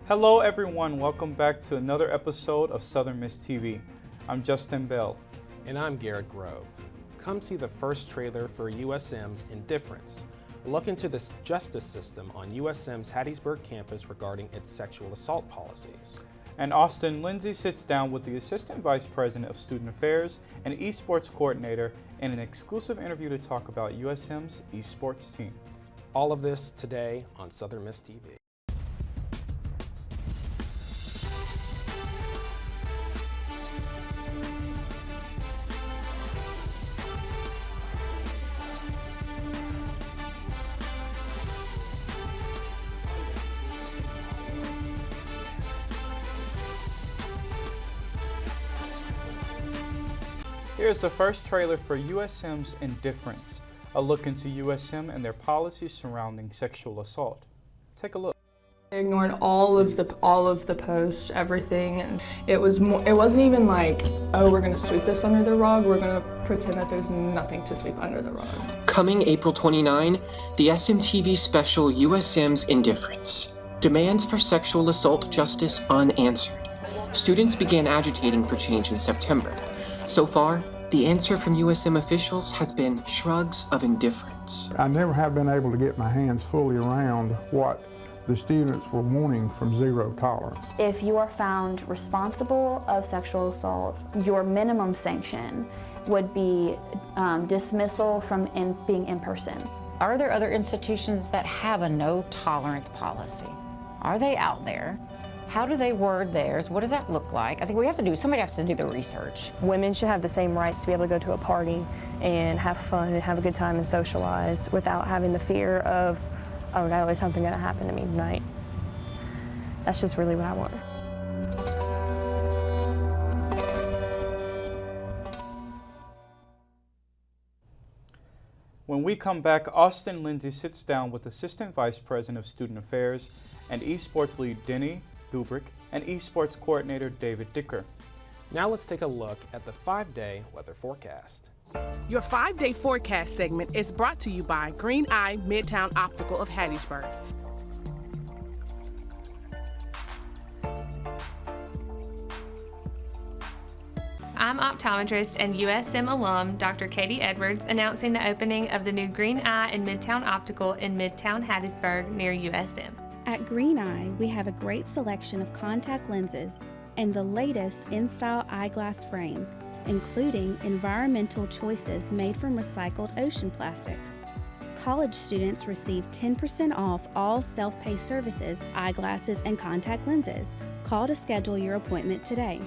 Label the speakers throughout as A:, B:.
A: Hello everyone, welcome back to another episode of Southern Miss TV. I'm Justin Bell.
B: And I'm Garret Grove. Come see the first trailer for USM's Indifference, a look into the justice system on USM's Hattiesburg campus regarding its sexual assault policies.
A: And Austin Lindsay sits down with the Assistant Vice President of Student Affairs and Esports Coordinator in an exclusive interview to talk about USM's esports team.
B: All of this today on Southern Miss TV.
A: Here's the first trailer for USM's Indifference, a look into USM and their policies surrounding sexual assault. Take a look.
C: I ignored all of the posts, everything, and it wasn't even like, oh, we're gonna sweep this under the rug, we're gonna pretend that there's nothing to sweep under the rug.
D: Coming April 29, the SMTV special USM's Indifference. Demands for sexual assault justice unanswered. Students began agitating for change in September. So far, the answer from USM officials has been shrugs of indifference.
E: I never have been able to get my hands fully around what the students were wanting from zero tolerance.
F: If you are found responsible of sexual assault, your minimum sanction would be dismissal from being in person.
G: Are there other institutions that have a no tolerance policy? Are they out there? How do they word theirs? What does that look like? I think somebody has to do the research.
H: Women should have the same rights to be able to go to a party and have fun and have a good time and socialize without having the fear of, oh no, is something gonna happen to me tonight? That's just really what I want.
A: When we come back, Austin Lindsay sits down with Assistant Vice President of Student Affairs and Esports Lead Denny Bubrick and Esports Coordinator David Dicker.
B: Now let's take a look at the 5-day weather forecast.
I: Your 5-day forecast segment is brought to you by Green Eye Midtown Optical of Hattiesburg.
J: I'm optometrist and USM alum Dr. Katie Edwards announcing the opening of the new Green Eye and Midtown Optical in Midtown Hattiesburg near USM.
K: At Green Eye, we have a great selection of contact lenses and the latest in-style eyeglass frames, including environmental choices made from recycled ocean plastics. College students receive 10% off all self-pay services, eyeglasses, and contact lenses. Call to schedule your appointment today.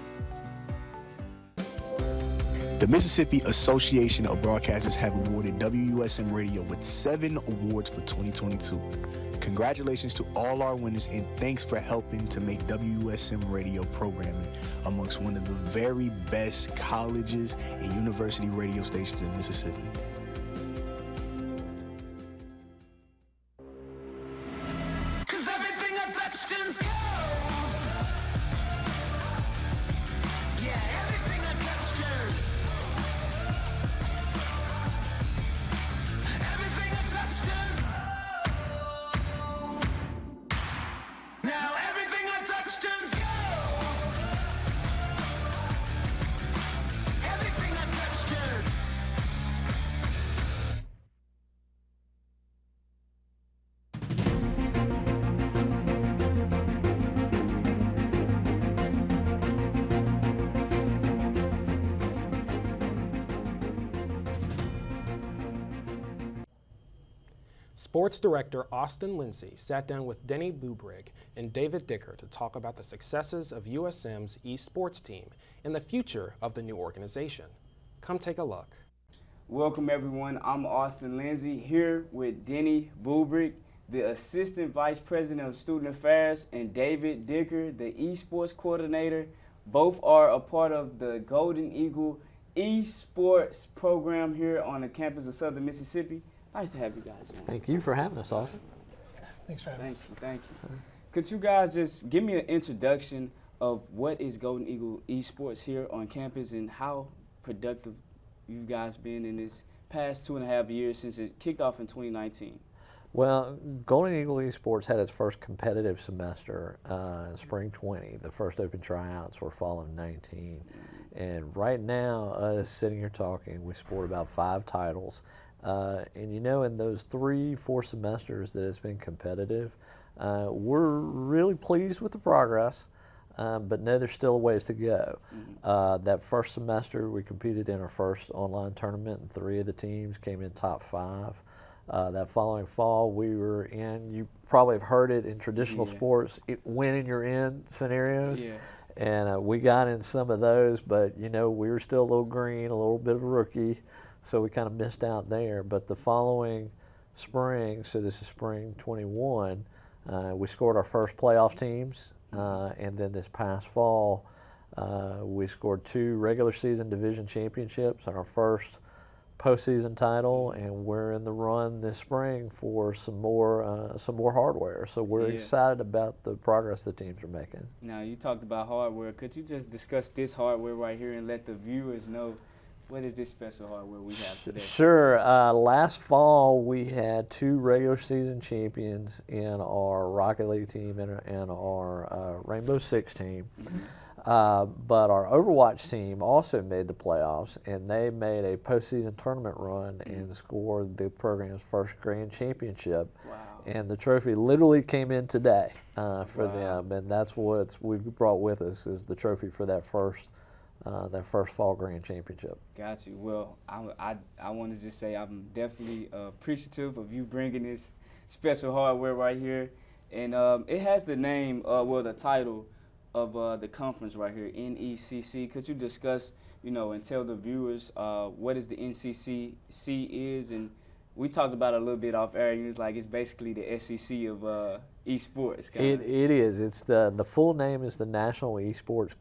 L: The Mississippi Association of Broadcasters have awarded WUSM Radio with 7 awards for 2022. Congratulations to all our winners and thanks for helping to make WUSM Radio programming amongst one of the very best colleges and university radio stations in Mississippi.
B: Sports Director Austin Lindsay sat down with Denny Bubrick and David Dicker to talk about the successes of USM's esports team and the future of the new organization. Come take a look.
M: Welcome everyone, I'm Austin Lindsay here with Denny Bubrick, the Assistant Vice President of Student Affairs, and David Dicker, the Esports Coordinator. Both are a part of the Golden Eagle Esports program here on the campus of Southern Mississippi. Nice to have you guys on.
N: Thank you for having us, Austin.
M: Thanks for having us. Thank you. Could you guys just give me an introduction of what is Golden Eagle Esports here on campus and how productive you guys been in this past 2.5 years since it kicked off in 2019?
N: Well, Golden Eagle Esports had its first competitive semester in spring 20. The first open tryouts were fall of 19. And right now, us sitting here talking, we sport about 5 titles. And you know, in those 3-4 semesters that it's been competitive, we're really pleased with the progress, but know there's still a ways to go. That first semester, we competed in our first online tournament, and 3 of the teams came in top 5. That following fall, we were in, you probably have heard it in traditional sports, win and you're in scenarios. And we got in some of those, but you know, we were still a little green, a little bit of a rookie, so we kind of missed out there. But the following spring, so this is spring 21, we scored our first playoff teams, and then this past fall, we scored 2 regular season division championships and our first postseason title, and we're in the run this spring for some more hardware. So we're excited about the progress the teams are making.
M: Now, you talked about hardware. Could you just discuss this hardware right here and let the viewers know what is this special hardware we have today?
N: Sure. Last fall, we had 2 regular season champions in our Rocket League team and our Rainbow Six team. But our Overwatch team also made the playoffs, and they made a postseason tournament run and scored the program's first grand championship. And the trophy literally came in today for them, and that's what we've brought with us, is the trophy for that first fall grand championship.
M: Got you. Well, I want to just say I'm definitely appreciative of you bringing this special hardware right here, and it has the name, the title of the conference right here, NECC. Could you discuss, you know, and tell the viewers what is the NCCC is? And we talked about it a little bit off air. And it's like it's basically the SEC of esports.
N: It is. It's the full name is the National Esports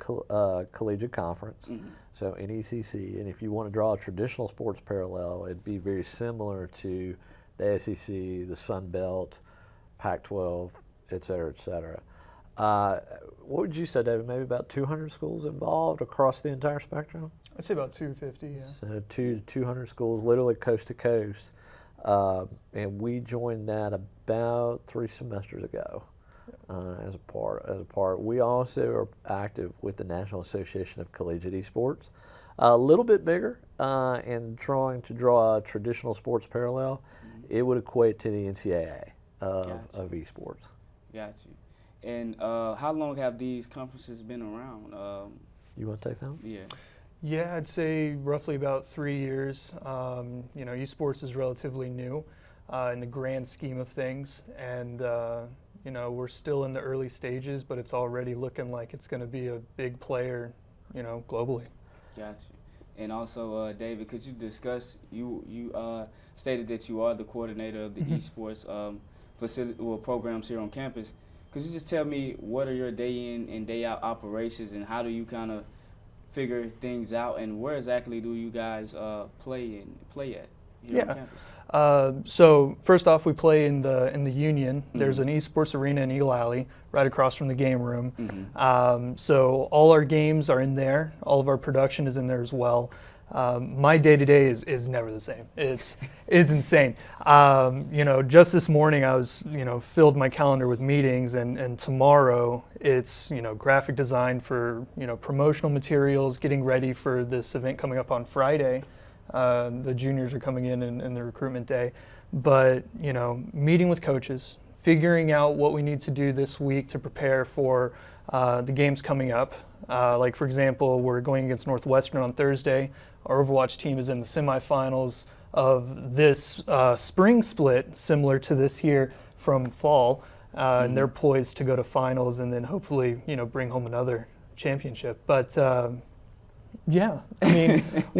N: Collegiate Conference, so NECC. And if you want to draw a traditional sports parallel, it'd be very similar to the SEC, the Sun Belt, Pac-12, et cetera, et cetera. What would you say, David? Maybe about 200 schools involved across the entire spectrum?
O: I'd say about 250, yeah.
N: So 200 schools, literally coast to coast. And we joined that about 3 semesters ago as a part. We also are active with the National Association of Collegiate Esports. A little bit bigger, and trying to draw a traditional sports parallel, it would equate to the NCAA of esports.
M: Got you. And how long have these conferences been around?
N: You want to take that?
M: Yeah.
O: Yeah, I'd say roughly about 3 years. You know, esports is relatively new in the grand scheme of things, and you know, we're still in the early stages, but it's already looking like it's going to be a big player, you know, globally.
M: Got you. And also, David, could you discuss? You stated that you are the coordinator of the esports programs here on campus. Could you just tell me what are your day in and day out operations, and how do you kind of figure things out, and where exactly do you guys play at here on campus?
O: So first off, we play in the Union. There's an esports arena in Eagle Alley, right across from the game room. So all our games are in there. All of our production is in there as well. My day-to-day is never the same. It's insane. You know, just this morning I was, you know, filled my calendar with meetings, and tomorrow it's, you know, graphic design for, you know, promotional materials, getting ready for this event coming up on Friday. The juniors are coming in the recruitment day, but, you know, meeting with coaches, figuring out what we need to do this week to prepare for the games coming up. Like, for example, we're going against Northwestern on Thursday. Our Overwatch team is in the semifinals of this spring split, similar to this here from fall, and they're poised to go to finals and then hopefully, you know, bring home another championship. But yeah, I mean,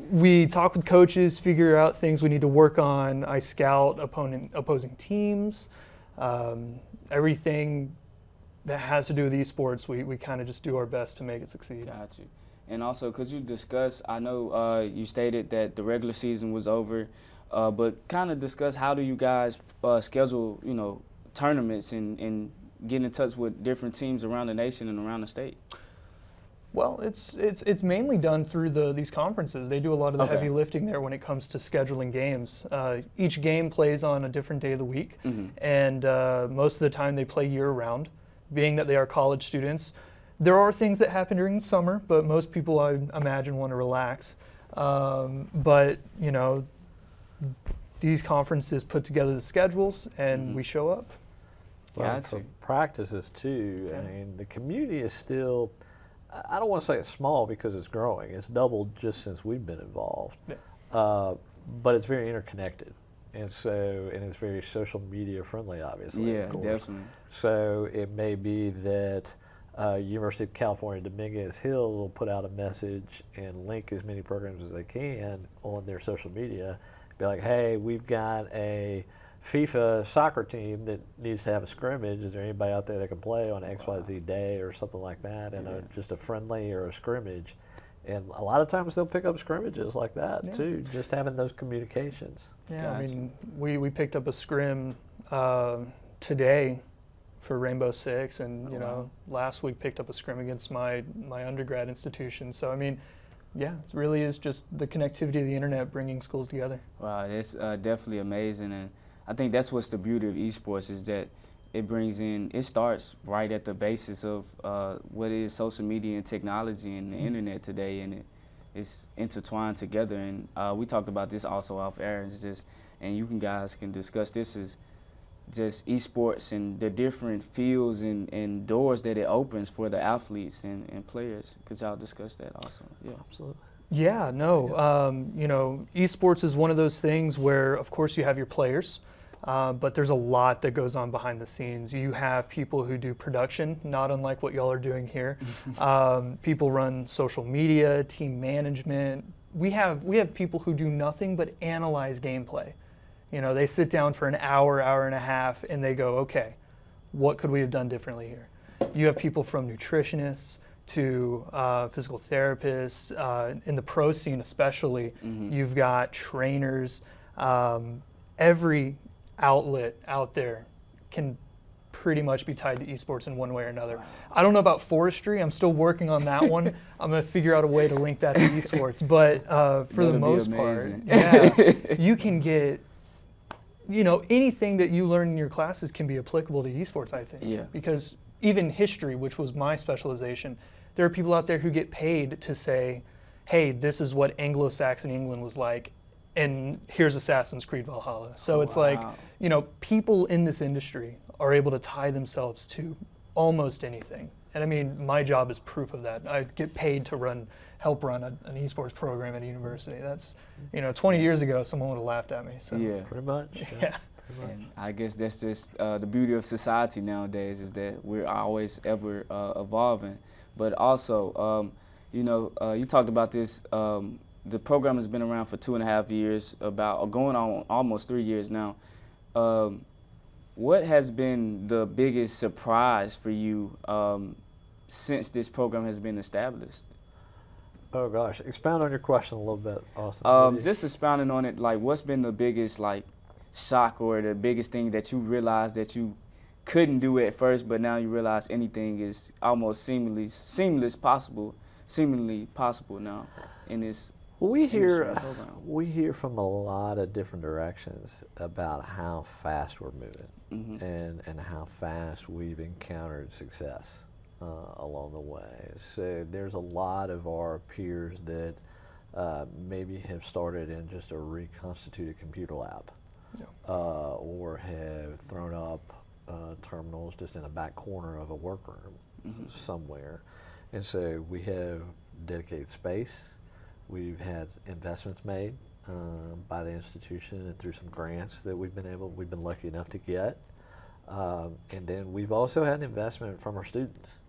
O: we talk with coaches, figure out things we need to work on. I scout opposing teams, everything that has to do with esports. We kind of just do our best to make it succeed.
M: Got you. And also, could you discuss, I know you stated that the regular season was over, but kind of discuss how do you guys schedule, you know, tournaments and get in touch with different teams around the nation and around the state?
O: Well, it's mainly done through these conferences. They do a lot of the heavy lifting there when it comes to scheduling games. Each game plays on a different day of the week, and most of the time they play year-round, being that they are college students. There are things that happen during the summer, but most people, I imagine, want to relax. But, you know, these conferences put together the schedules, and we show up.
N: Well, for practices too, I mean, the community is still, I don't want to say it's small because it's growing. It's doubled just since we've been involved. But it's very interconnected. And it's very social media friendly, obviously.
M: Yeah, definitely.
N: So it may be that University of California, Dominguez Hills will put out a message and link as many programs as they can on their social media. Be like, hey, we've got a FIFA soccer team that needs to have a scrimmage. Is there anybody out there that can play on XYZ day or something like that? And just a friendly or a scrimmage. And a lot of times they'll pick up scrimmages like that too, just having those communications.
O: Yeah, I mean, we picked up a scrim today for Rainbow Six, and you know, last week picked up a scrim against my undergrad institution. So I mean, yeah, it really is just the connectivity of the internet bringing schools together.
M: Wow, that's definitely amazing, and I think that's what's the beauty of esports is that it starts right at the basis of what is social media and technology and the internet today, and it's intertwined together. And we talked about this also off air, and you guys can discuss this as just esports and the different fields and doors that it opens for the athletes and players. Could y'all discuss that also? Yeah,
N: absolutely.
O: Yeah, no, you know, esports is one of those things where, of course, you have your players, but there's a lot that goes on behind the scenes. You have people who do production, not unlike what y'all are doing here. People run social media, team management. We have people who do nothing but analyze gameplay. You know, they sit down for an hour, hour and a half, and they go, okay, what could we have done differently here? You have people from nutritionists to physical therapists, in the pro scene especially. You've got trainers. Every outlet out there can pretty much be tied to esports in one way or another. I don't know about forestry. I'm still working on that one. I'm going to figure out a way to link that to esports. But for the most part, yeah, you can get, you know, anything that you learn in your classes can be applicable to esports, I think.
M: Yeah.
O: Because even history, which was my specialization, there are people out there who get paid to say, hey, this is what Anglo-Saxon England was like, and here's Assassin's Creed Valhalla. So it's like, you know, people in this industry are able to tie themselves to almost anything. And I mean, my job is proof of that. I get paid to help run an esports program at a university. That's, you know, 20 years ago, someone would have laughed at me. So.
M: Yeah.
N: Pretty much.
O: Yeah.
M: And I guess that's just the beauty of society nowadays is that we're always ever evolving. But also, you know, you talked about this, the program has been around for 2.5 years, going on almost 3 years now. What has been the biggest surprise for you since this program has been established?
N: Oh gosh, expound on your question a little bit, Austin.
M: Just expounding on it, like what's been the biggest shock or the biggest thing that you realized that you couldn't do at first, but now you realize anything is almost seemingly possible now in this.
N: Well, we hear from a lot of different directions about how fast we're moving and how fast we've encountered success along the way. So there's a lot of our peers that maybe have started in just a reconstituted computer lab or have thrown up terminals just in a back corner of a workroom somewhere. And so we have dedicated space. We've had investments made by the institution and through some grants that we've been lucky enough to get. And then we've also had investment from our students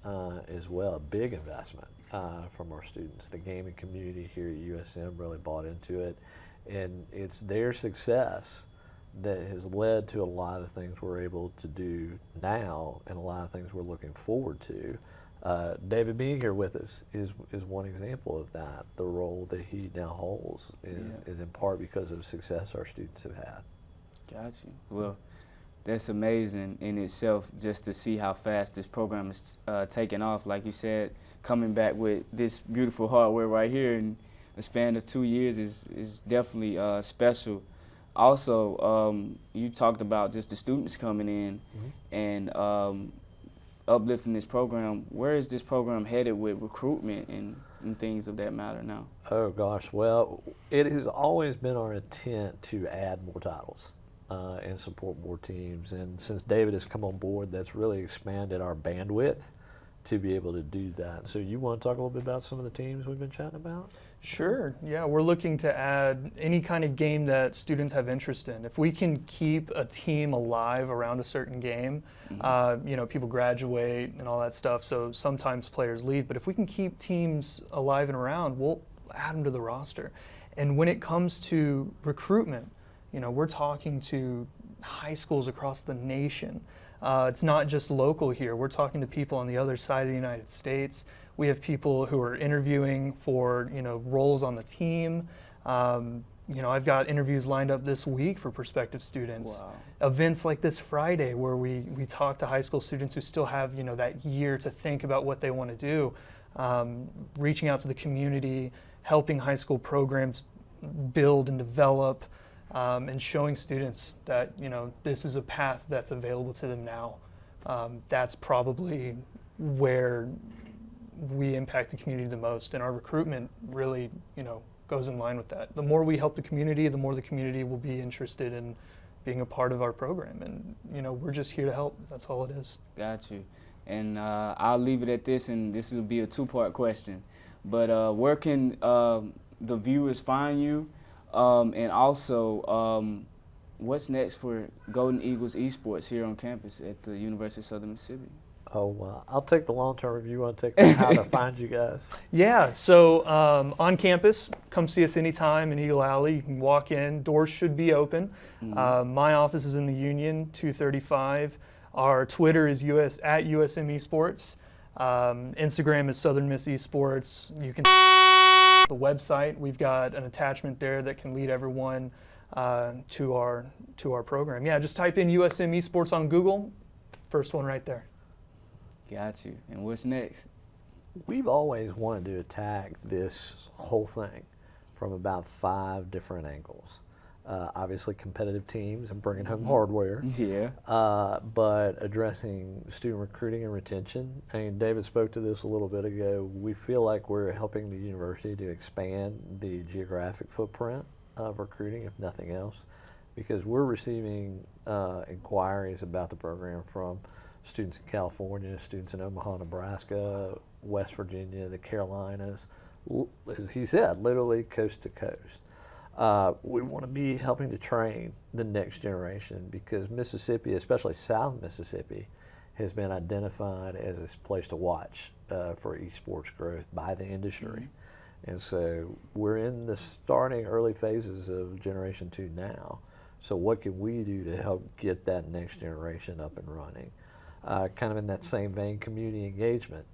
N: as well, a big investment from our students. The gaming community here at USM really bought into it, and it's their success that has led to a lot of the things we're able to do now and a lot of things we're looking forward to. David being here with us is one example of that. The role that he now holds is in part because of the success our students have had.
M: Got you. Well, That's amazing in itself, just to see how fast this program is taking off. Like you said, coming back with this beautiful hardware right here in a span of 2 years is definitely special. Also, you talked about just the students coming in and uplifting this program. Where is this program headed with recruitment and things of that matter now?
N: Oh gosh, well, it has always been our intent to add more titles and support more teams. And since David has come on board, that's really expanded our bandwidth to be able to do that. So you want to talk a little bit about some of the teams we've been chatting about?
O: Sure, yeah, we're looking to add any kind of game that students have interest in. If we can keep a team alive around a certain game, you know, people graduate and all that stuff, so sometimes players leave, but if we can keep teams alive and around, we'll add them to the roster. And when it comes to recruitment, you know, we're talking to high schools across the nation. It's not just local here. We're talking to people on the other side of the United States. We have people who are interviewing for, you know, roles on the team. You know, I've got interviews lined up this week for prospective students. Wow. Events like this Friday where we talk to high school students who still have, you know, that year to think about what they want to do. Reaching out to the community, helping high school programs build and develop, and showing students that, you know, this is a path that's available to them now. That's probably where we impact the community the most, and our recruitment really, you know, goes in line with that. The more we help the community, the more the community will be interested in being a part of our program, and, you know, we're just here to help. That's all it is.
M: Got you. And I'll leave it at this, and this will be a two-part question. But where can the viewers find you? And also, what's next for Golden Eagles Esports here on campus at the University of Southern Mississippi?
N: Oh, I'll take the long-term review. You want to take the how to find you guys?
O: Yeah, so on campus, come see us anytime in Eagle Alley. You can walk in. Doors should be open. My office is in the Union, 235. Our Twitter is at USM Esports. Instagram is Southern Miss Esports. You can the website. We've got an attachment there that can lead everyone to our program. Yeah, just type in USM Esports on Google. First one right there.
M: Got you. And what's next?
N: We've always wanted to attack this whole thing from about 5 different angles. Obviously competitive teams and bringing home hardware.
M: Yeah.
N: But addressing student recruiting and retention. I mean, David spoke to this a little bit ago. We feel like we're helping the university to expand the geographic footprint of recruiting, if nothing else, because we're receiving inquiries about the program from students in California, students in Omaha, Nebraska, West Virginia, the Carolinas, as he said, literally coast to coast. We want to be helping to train the next generation because Mississippi, especially South Mississippi, has been identified as a place to watch for esports growth by the industry. And so we're in the starting early phases of Generation 2 now. So what can we do to help get that next generation up and running? Kind of in that same vein, community engagement.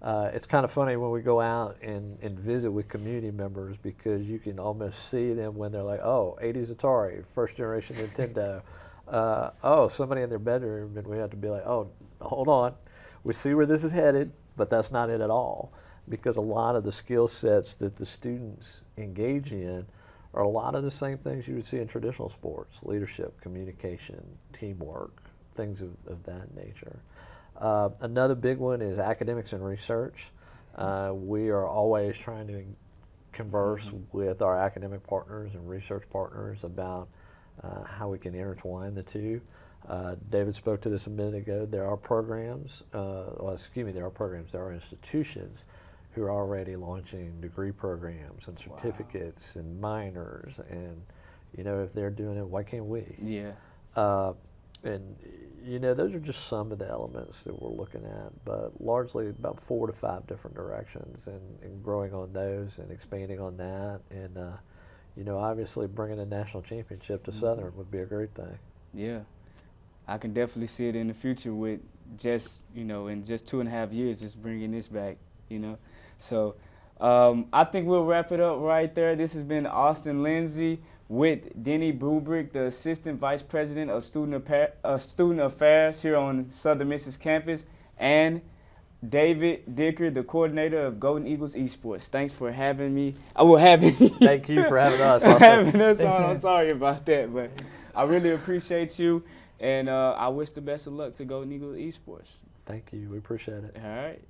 N: It's kind of funny when we go out and visit with community members because you can almost see them when they're like, oh, 80s Atari, first generation Nintendo. Oh, somebody in their bedroom, and we have to be like, oh, hold on. We see where this is headed, but that's not it at all. Because a lot of the skill sets that the students engage in are a lot of the same things you would see in traditional sports: leadership, communication, teamwork, things of that nature. Another big one is academics and research. We are always trying to converse with our academic partners and research partners about how we can intertwine the two. David spoke to this a minute ago. There are programs, there are institutions who are already launching degree programs and certificates and minors, and you know, if they're doing it, why can't we?
M: Yeah.
N: And you know, those are just some of the elements that we're looking at, but largely about 4 to 5 different directions, and growing on those and expanding on that, and you know, obviously bringing a national championship to Southern would be a great thing.
M: Yeah, I can definitely see it in the future with just, you know, in just 2.5 years, just bringing this back, you know. So I think we'll wrap it up right there. This has been Austin Lindsay, with Denny Bubrick, the Assistant Vice President of Student Affairs here on Southern Miss's campus, and David Dicker, the coordinator of Golden Eagles Esports. Thanks for having me.
N: Thank you for having us.
M: I'm sorry about that, but I really appreciate you, and I wish the best of luck to Golden Eagles Esports.
N: Thank you. We appreciate it.
M: All right.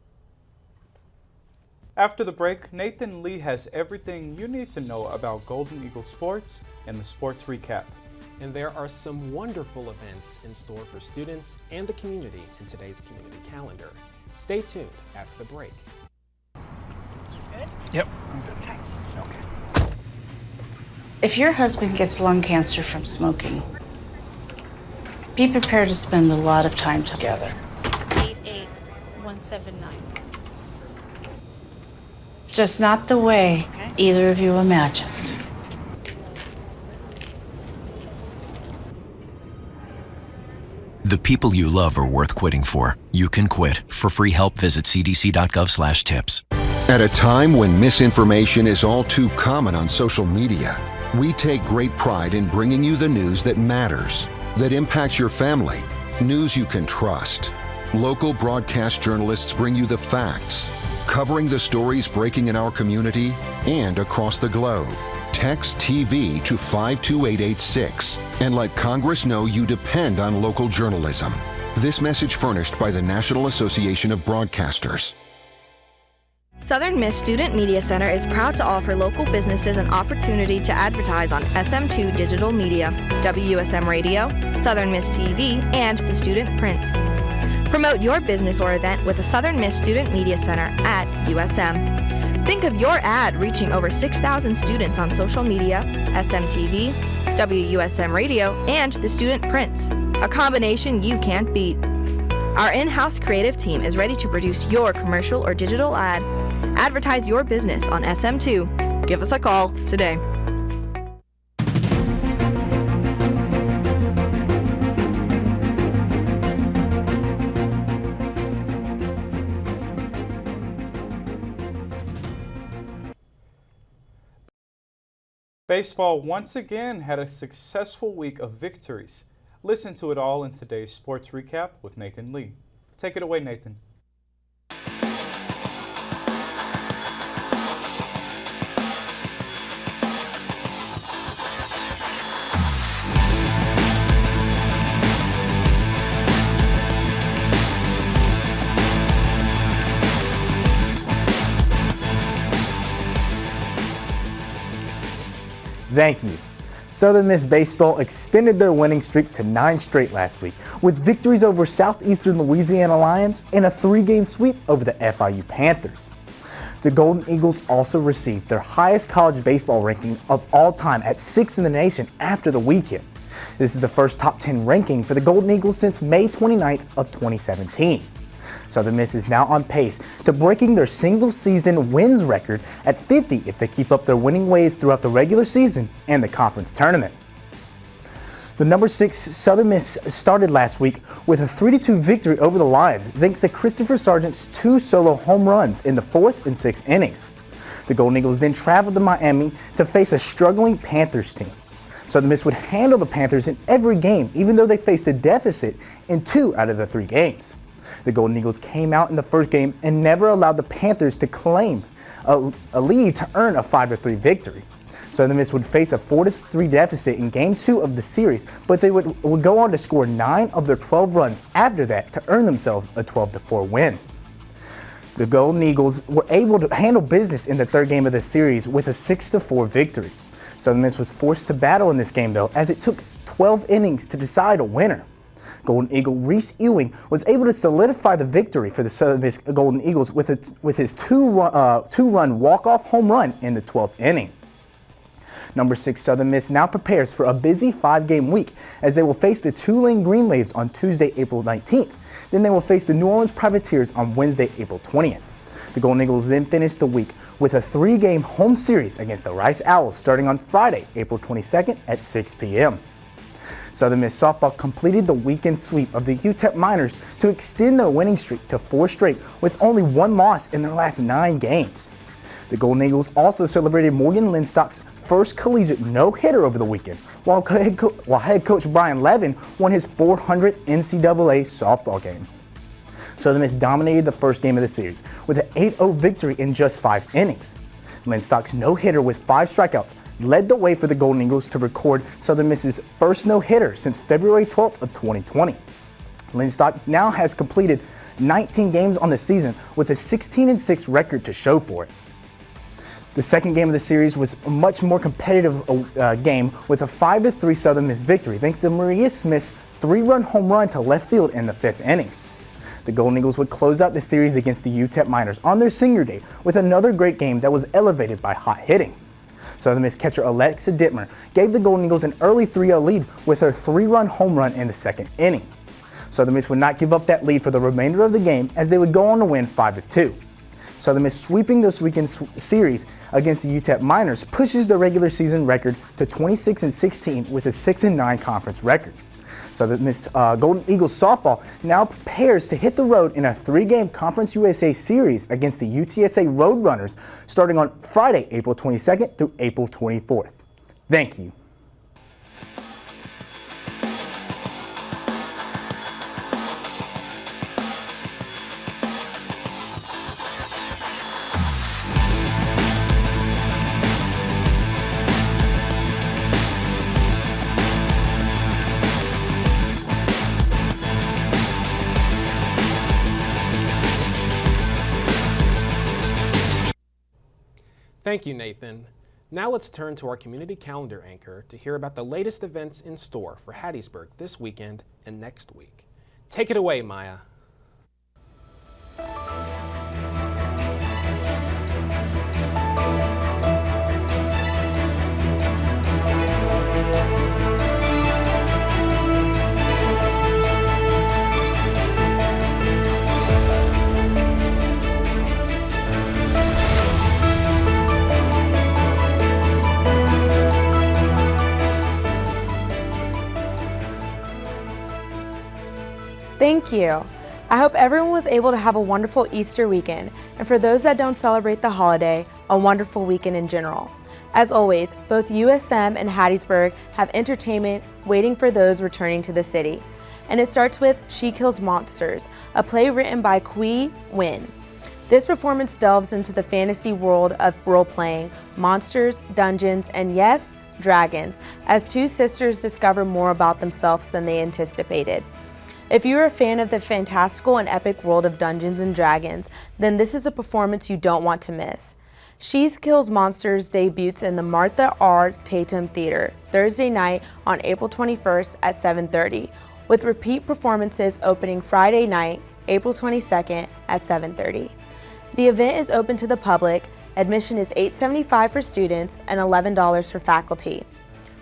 A: After the break, Nathan Lee has everything you need to know about Golden Eagle Sports and the Sports Recap.
B: And there are some wonderful events in store for students and the community in today's community calendar. Stay tuned after the break.
P: Good?
Q: Yep, I'm good.
P: Okay. If your husband gets lung cancer from smoking, be prepared to spend a lot of time together. 88179. Just not the way either of you imagined.
R: The people you love are worth quitting for. You can quit. For free help, visit cdc.gov/tips.
S: At a time when misinformation is all too common on social media, we take great pride in bringing you the news that matters, that impacts your family, news you can trust. Local broadcast journalists bring you the facts, covering the stories breaking in our community and across the globe. Text TV to 52886 and let Congress know you depend on local journalism. This message furnished by the National Association of Broadcasters.
T: Southern Miss Student Media Center is proud to offer local businesses an opportunity to advertise on SM2 Digital Media, WUSM Radio, Southern Miss TV, and the Student Prints. Promote your business or event with the Southern Miss Student Media Center at USM. Think of your ad reaching over 6,000 students on social media, SMTV, WUSM Radio, and the Student Prints, a combination you can't beat. Our in-house creative team is ready to produce your commercial or digital ad. Advertise your business on SM2. Give us a call today.
A: Baseball once again had a successful week of victories. Listen to it all in today's Sports Recap with Nathan Lee. Take it away, Nathan.
Q: Thank you. Southern Miss Baseball extended their winning streak to 9 straight last week, with victories over Southeastern Louisiana Lions and a 3-game sweep over the FIU Panthers. The Golden Eagles also received their highest college baseball ranking of all time at 6th in the nation after the weekend. This is the first top 10 ranking for the Golden Eagles since May 29th of 2017. Southern Miss is now on pace to breaking their single-season wins record at 50 if they keep up their winning ways throughout the regular season and the conference tournament. The number 6 Southern Miss started last week with a 3-2 victory over the Lions thanks to Christopher Sargent's 2 solo home runs in the 4th and 6th innings. The Golden Eagles then traveled to Miami to face a struggling Panthers team. Southern Miss would handle the Panthers in every game, even though they faced a deficit in 2 out of the 3 games. The Golden Eagles came out in the first game and never allowed the Panthers to claim a lead to earn a 5-3 victory. Southern Miss would face a 4-3 deficit in Game 2 of the series, but they would go on to score 9 of their 12 runs after that to earn themselves a 12-4 win. The Golden Eagles were able to handle business in the 3rd game of the series with a 6-4 victory. Southern Miss was forced to battle in this game, though, as it took 12 innings to decide a winner. Golden Eagle Reese Ewing was able to solidify the victory for the Southern Miss Golden Eagles with his two-run walk-off home run in the 12th inning. Number 6 Southern Miss now prepares for a busy 5-game week as they will face the Tulane Green Waves on Tuesday, April 19th. Then they will face the New Orleans Privateers on Wednesday, April 20th. The Golden Eagles then finish the week with a 3-game home series against the Rice Owls starting on Friday, April 22nd at 6 p.m. Southern Miss softball completed the weekend sweep of the UTEP Miners to extend their winning streak to 4 straight with only 1 loss in their last 9 games. The Golden Eagles also celebrated Morgan Lindstock's first collegiate no-hitter over the weekend, while head coach Brian Levin won his 400th NCAA softball game. Southern Miss dominated the first game of the series with an 8-0 victory in just 5 innings. Lindstock's no-hitter with 5 strikeouts led the way for the Golden Eagles to record Southern Miss's first no-hitter since February 12th of 2020. Lindstock now has completed 19 games on the season with a 16-6 record to show for it. The second game of the series was a much more competitive game with a 5-3 Southern Miss victory thanks to Maria Smith's 3-run home run to left field in the 5th inning. The Golden Eagles would close out the series against the UTEP Miners on their senior day with another great game that was elevated by hot hitting. Southern Miss catcher Alexa Dittmer gave the Golden Eagles an early 3-0 lead with her 3-run home run in the 2nd inning. Southern Miss would not give up that lead for the remainder of the game as they would go on to win 5-2. Southern Miss sweeping this weekend's series against the UTEP Miners pushes the regular season record to 26-16 with a 6-9 conference record. Southern Miss Golden Eagles softball now prepares to hit the road in a 3-game Conference USA series against the UTSA Roadrunners starting on Friday, April 22nd through April 24th. Thank you.
B: Thank you, Nathan. Now let's turn to our community calendar anchor to hear about the latest events in store for Hattiesburg this weekend and next week. Take it away, Maya.
U: Thank you. I hope everyone was able to have a wonderful Easter weekend, and for those that don't celebrate the holiday, a wonderful weekend in general. As always, both USM and Hattiesburg have entertainment waiting for those returning to the city. And it starts with She Kills Monsters, a play written by Qui Nguyen. This performance delves into the fantasy world of role-playing, monsters, dungeons, and yes, dragons, as 2 sisters discover more about themselves than they anticipated. If you're a fan of the fantastical and epic world of Dungeons and Dragons, then this is a performance you don't want to miss. She Kills Monsters debuts in the Martha R. Tatum Theater Thursday night on April 21st at 7:30, with repeat performances opening Friday night, April 22nd at 7:30. The event is open to the public. Admission is $8.75 for students and $11 for faculty.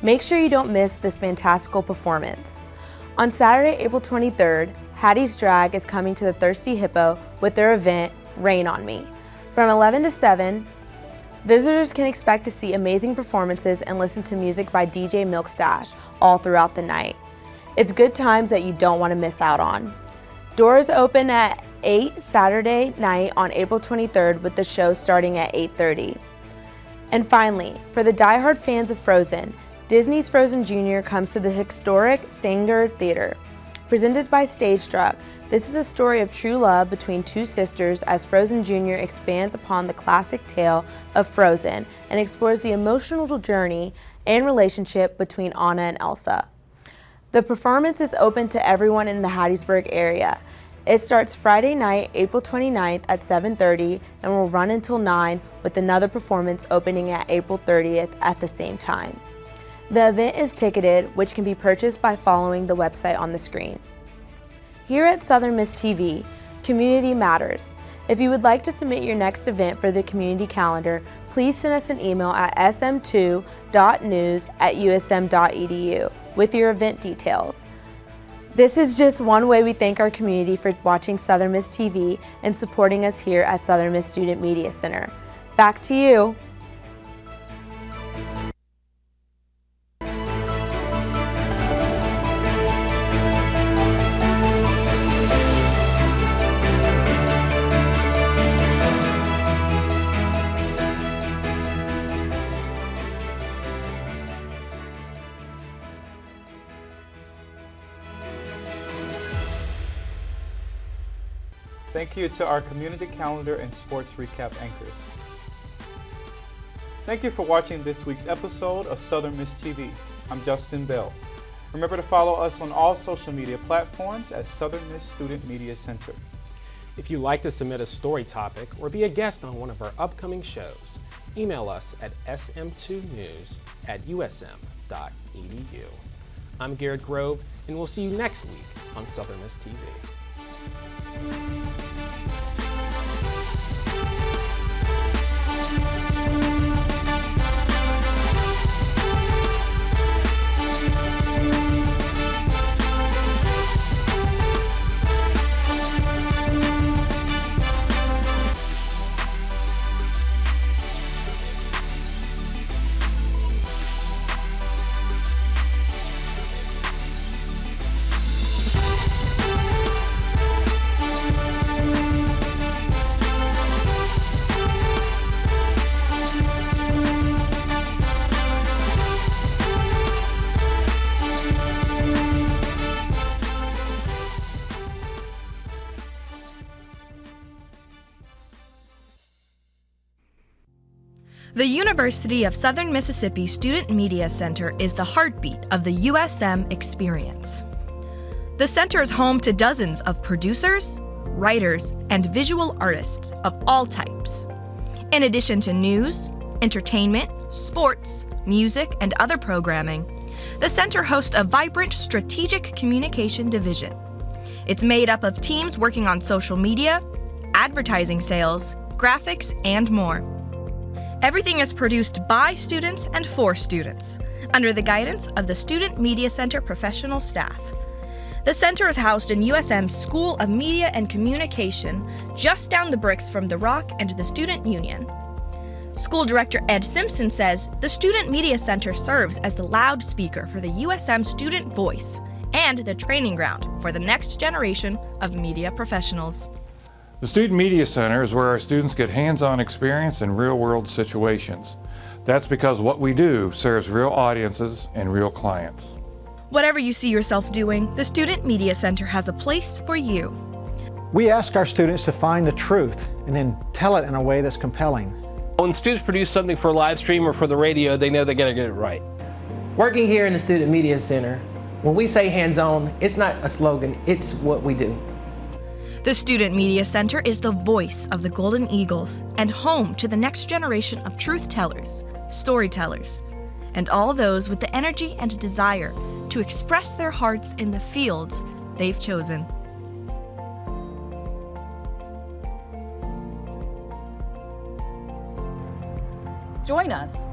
U: Make sure you don't miss this fantastical performance. On Saturday, April 23rd, Hattie's Drag is coming to the Thirsty Hippo with their event, Rain on Me. From 11 to 7, visitors can expect to see amazing performances and listen to music by DJ Milkstash all throughout the night. It's good times that you don't want to miss out on. Doors open at 8 Saturday night on April 23rd with the show starting at 8:30. And finally, for the diehard fans of Frozen, Disney's Frozen Jr. comes to the historic Sanger Theater. Presented by Stage Struck, this is a story of true love between 2 sisters as Frozen Jr. expands upon the classic tale of Frozen and explores the emotional journey and relationship between Anna and Elsa. The performance is open to everyone in the Hattiesburg area. It starts Friday night, April 29th at 7:30 and will run until 9 with another performance opening at April 30th at the same time. The event is ticketed, which can be purchased by following the website on the screen. Here at Southern Miss TV, community matters. If you would like to submit your next event for the community calendar, please send us an email at sm2.news@usm.edu with your event details. This is just one way we thank our community for watching Southern Miss TV and supporting us here at Southern Miss Student Media Center. Back to you.
A: Thank you to our community calendar and sports recap anchors. Thank you for watching this week's episode of Southern Miss TV. I'm Justin Bell. Remember to follow us on all social media platforms at Southern Miss Student Media Center.
B: If you'd like to submit a story topic or be a guest on one of our upcoming shows, email us at sm2news@usm.edu. I'm Garret Grove, and we'll see you next week on Southern Miss TV.
T: The University of Southern Mississippi Student Media Center is the heartbeat of the USM experience. The center is home to dozens of producers, writers, and visual artists of all types. In addition to news, entertainment, sports, music, and other programming, the center hosts a vibrant strategic communication division. It's made up of teams working on social media, advertising sales, graphics, and more. Everything is produced by students and for students, under the guidance of the Student Media Center professional staff. The center is housed in USM's School of Media and Communication, just down the bricks from the Rock and the Student Union. School Director Ed Simpson says the Student Media Center serves as the loudspeaker for the USM student voice and the training ground for the next generation of media professionals.
C: The Student Media Center is where our students get hands-on experience in real-world situations. That's because what we do serves real audiences and real clients.
T: Whatever you see yourself doing, the Student Media Center has a place for you.
V: We ask our students to find the truth and then tell it in a way that's compelling.
W: When students produce something for a live stream or for the radio, they know they gotta get it right.
X: Working here in the Student Media Center, when we say hands-on, it's not a slogan, it's what we do.
T: The Student Media Center is the voice of the Golden Eagles and home to the next generation of truth tellers, storytellers, and all those with the energy and desire to express their hearts in the fields they've chosen.
Y: Join us.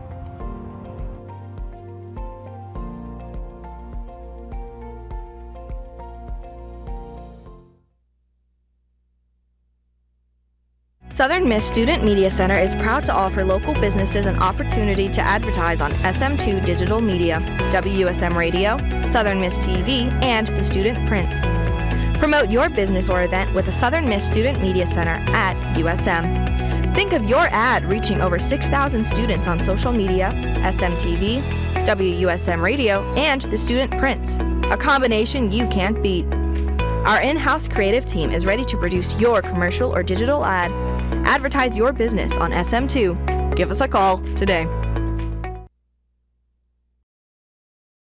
T: Southern Miss Student Media Center is proud to offer local businesses an opportunity to advertise on SM2 Digital Media, WUSM Radio, Southern Miss TV, and the Student Prints. Promote your business or event with the Southern Miss Student Media Center at USM. Think of your ad reaching over 6,000 students on social media, SMTV, WUSM Radio, and the Student Prints, a combination you can't beat. Our in-house creative team is ready to produce your commercial or digital ad. Advertise your business on SM2. Give us a call today.